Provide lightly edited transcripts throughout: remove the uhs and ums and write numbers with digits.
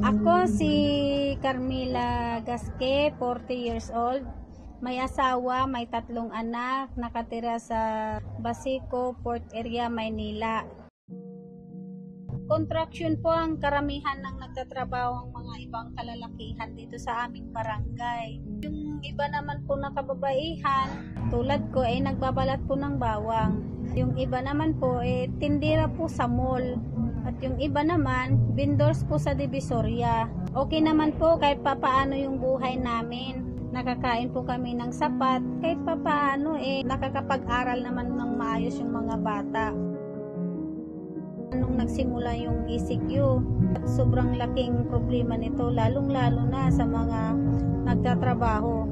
Ako si Carmela Gasque, 40 years old. May asawa, may 3 anak, nakatira sa Basico, Port Area, Maynila. Construction po ang karamihan ng nagtatrabaho ang mga ibang kalalakihan dito sa aming barangay. Yung iba naman po na kababaihan, tulad ko ay nagbabalat po ng bawang. Yung iba naman po tindera po sa mall. At yung iba naman, vendors po sa Divisoria. Okay naman po kahit papaano yung buhay namin. Nakakain po kami ng sapat. Kahit papaano nakakapag-aral naman ng maayos yung mga bata. Nung nagsimula yung ECQ, at sobrang laking problema nito, lalong-lalo na sa mga nagtatrabaho.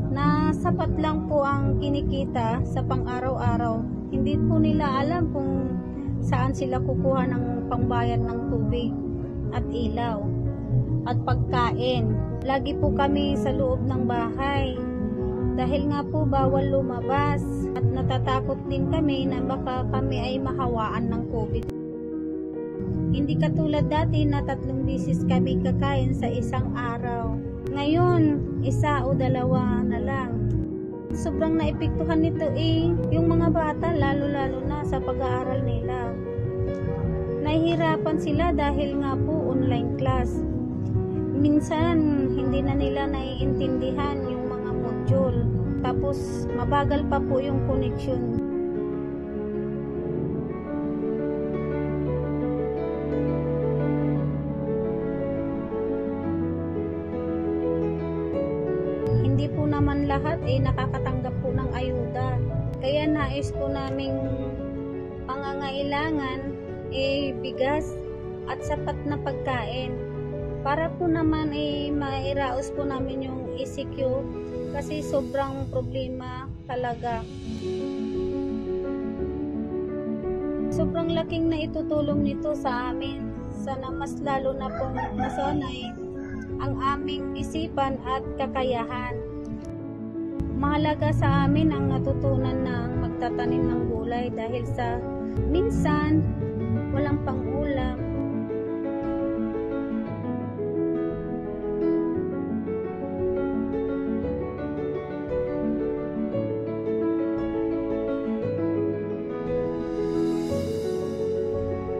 Na sapat lang po ang kinikita sa pang-araw-araw. Hindi po nila alam kung saan sila kukuha ng pangbayad ng tubig at ilaw at pagkain. Lagi po kami sa loob ng bahay dahil nga po bawal lumabas at natatakot din kami na baka kami ay mahawaan ng COVID. Hindi katulad dati na 3 beses kami kakain sa isang araw. Ngayon, 1 o 2 na lang. Sobrang naepektuhan nito yung mga bata, lalo-lalo na sa pag-aaral nila. Nahihirapan sila dahil nga po online class. Minsan, hindi na nila naiintindihan yung mga module. Tapos, mabagal pa po yung connection. Hindi po naman lahat nakakatanggap po ng ayuda. Kaya nais po naming pangangailangan bigas at sapat na pagkain. Para po naman mairaos po namin yung ECQ kasi sobrang problema talaga. Sobrang laking na itutulong nito sa amin. Sana mas lalo na pong masanay ang aming isipan at kakayahan. Mahalaga sa amin ang natutunan ng magtatanim ng gulay dahil sa minsan walang pang-ulam.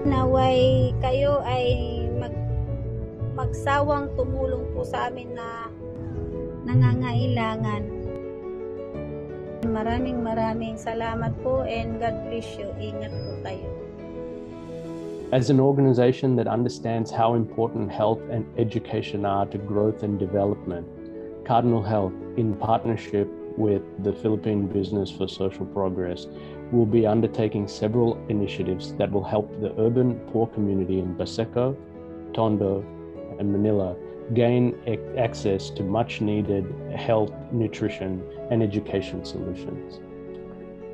Naway kayo ay magsawang tumulong po sa amin na nangangailangan. Maraming salamat po and God bless you. Ingat po tayo. As an organization that understands how important health and education are to growth and development, Cardinal Health, in partnership with the Philippine Business for Social Progress, will be undertaking several initiatives that will help the urban poor community in Baseco, Tondo, and Manila gain access to much needed health, nutrition, and education solutions.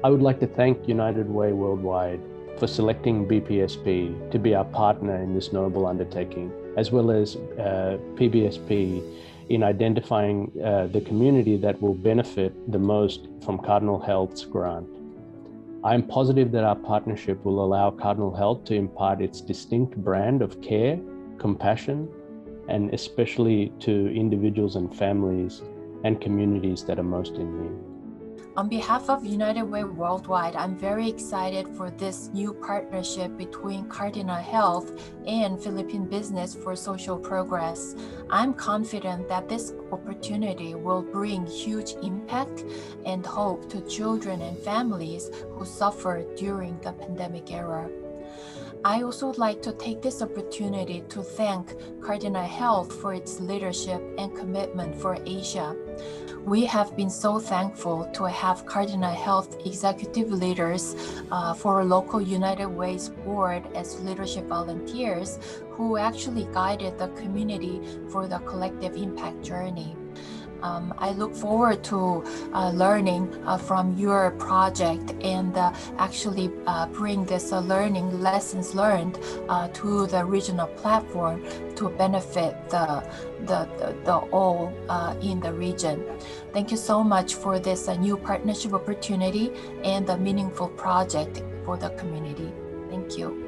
I would like to thank United Way Worldwide for selecting BPSP to be our partner in this noble undertaking, as well as PBSP in identifying the community that will benefit the most from Cardinal Health's grant. I am positive that our partnership will allow Cardinal Health to impart its distinct brand of care, compassion, and especially to individuals and families and communities that are most in need. On behalf of United Way Worldwide, I'm very excited for this new partnership between Cardinal Health and Philippine Business for Social Progress. I'm confident that this opportunity will bring huge impact and hope to children and families who suffered during the pandemic era. I also would like to take this opportunity to thank Cardinal Health for its leadership and commitment for Asia. We have been so thankful to have Cardinal Health executive leaders for local United Ways board as leadership volunteers who actually guided the community for the collective impact journey. I look forward to learning from your project and actually bring this learning lessons learned to the regional platform to benefit the all in the region. Thank you so much for this new partnership opportunity and the meaningful project for the community. Thank you.